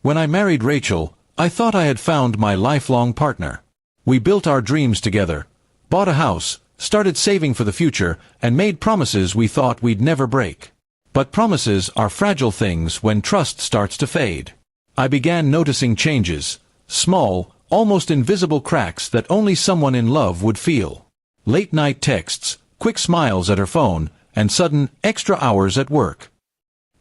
When I married Rachel, I thought I had found my lifelong partner. We built our dreams together, bought a house, started saving for the future, and made promises we thought we'd never break. But promises are fragile things when trust starts to fade. I began noticing changes, small, almost invisible cracks that only someone in love would feel. Late-night texts, quick smiles at her phone, and sudden, extra hours at work.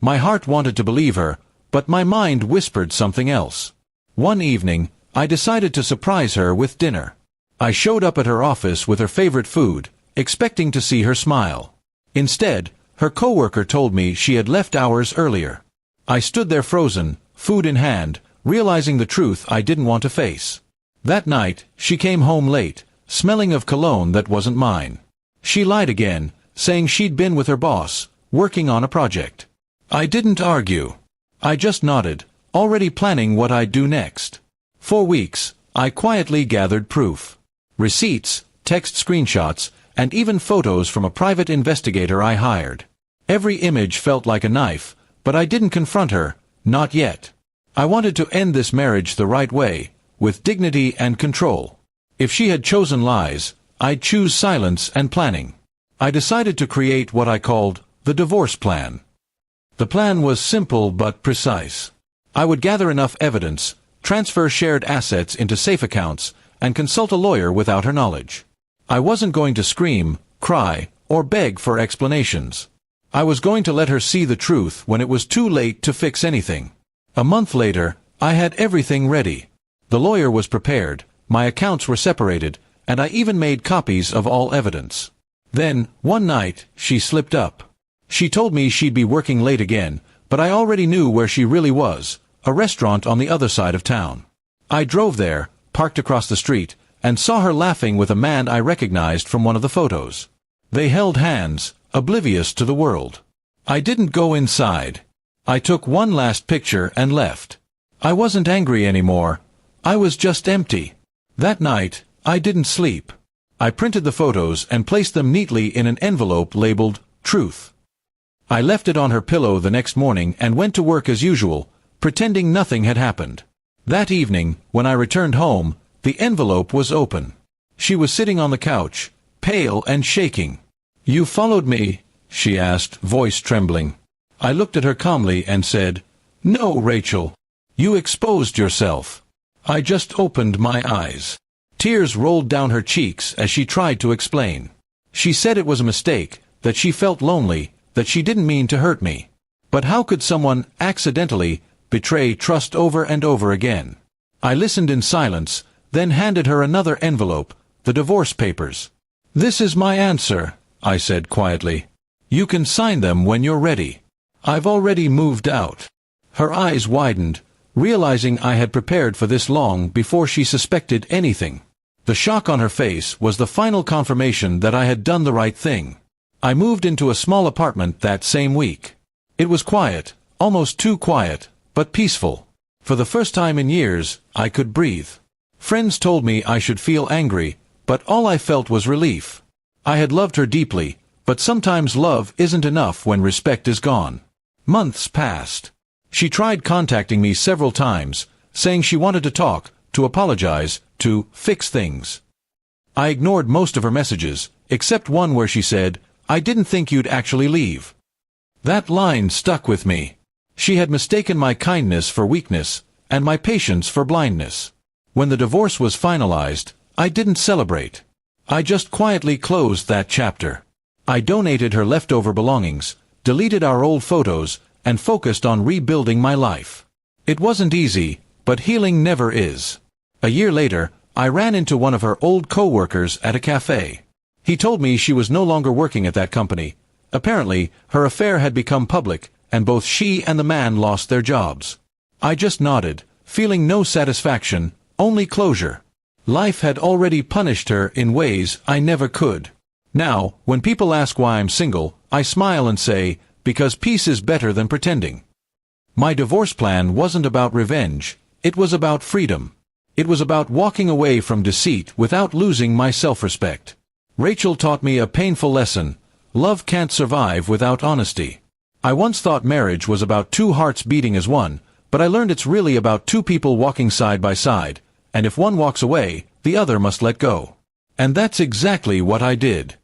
My heart wanted to believe her, but my mind whispered something else. One evening, I decided to surprise her with dinner. I showed up at her office with her favorite food, expecting to see her smile. Instead, her coworker told me she had left hours earlier. I stood there frozen, food in hand, realizing the truth I didn't want to face. That night, she came home late, smelling of cologne that wasn't mine. She lied again, saying she'd been with her boss, working on a project. I didn't argue. I just nodded, already planning what I'd do next. For weeks, I quietly gathered proof. Receipts, text screenshots, and even photos from a private investigator I hired. Every image felt like a knife, but I didn't confront her, not yet. I wanted to end this marriage the right way, with dignity and control. If she had chosen lies, I'd choose silence and planning. I decided to create what I called the divorce plan. The plan was simple but precise. I would gather enough evidence, transfer shared assets into safe accounts, and consult a lawyer without her knowledge. I wasn't going to scream, cry, or beg for explanations. I was going to let her see the truth when it was too late to fix anything. A month later, I had everything ready. The lawyer was prepared, my accounts were separated, and I even made copies of all evidence. Then, one night, she slipped up. She told me she'd be working late again, but I already knew where she really was, a restaurant on the other side of town. I drove there, parked across the street, and saw her laughing with a man I recognized from one of the photos. They held hands, oblivious to the world. I didn't go inside. I took one last picture and left. I wasn't angry anymore. I was just empty. That night, I didn't sleep. I printed the photos and placed them neatly in an envelope labeled Truth. I left it on her pillow the next morning and went to work as usual, pretending nothing had happened. That evening, when I returned home, the envelope was open. She was sitting on the couch, pale and shaking. "You followed me?" she asked, voice trembling. I looked at her calmly and said, "No, Rachel. You exposed yourself." I just opened my eyes. Tears rolled down her cheeks as she tried to explain. She said it was a mistake, that she felt lonely, that she didn't mean to hurt me. But how could someone, accidentally, betray trust over and over again? I listened in silence, then handed her another envelope, the divorce papers. "This is my answer," I said quietly. "You can sign them when you're ready. I've already moved out." Her eyes widened, realizing I had prepared for this long before she suspected anything. The shock on her face was the final confirmation that I had done the right thing. I moved into a small apartment that same week. It was quiet, almost too quiet, but peaceful. For the first time in years, I could breathe. Friends told me I should feel angry, but all I felt was relief. I had loved her deeply, but sometimes love isn't enough when respect is gone. Months passed. She tried contacting me several times, saying she wanted to talk, to apologize, to fix things. I ignored most of her messages, except one where she said, "I didn't think you'd actually leave." That line stuck with me. She had mistaken my kindness for weakness, and my patience for blindness. When the divorce was finalized, I didn't celebrate. I just quietly closed that chapter. I donated her leftover belongings, deleted our old photos, and focused on rebuilding my life. It wasn't easy, but healing never is. A year later, I ran into one of her old co-workers at a cafe. He told me she was no longer working at that company. Apparently, her affair had become public, and both she and the man lost their jobs. I just nodded, feeling no satisfaction, only closure. Life had already punished her in ways I never could. Now, when people ask why I'm single, I smile and say, because peace is better than pretending. My divorce plan wasn't about revenge, it was about freedom. It was about walking away from deceit without losing my self-respect. Rachel taught me a painful lesson: love can't survive without honesty. I once thought marriage was about two hearts beating as one, but I learned it's really about two people walking side by side, and if one walks away, the other must let go. And that's exactly what I did.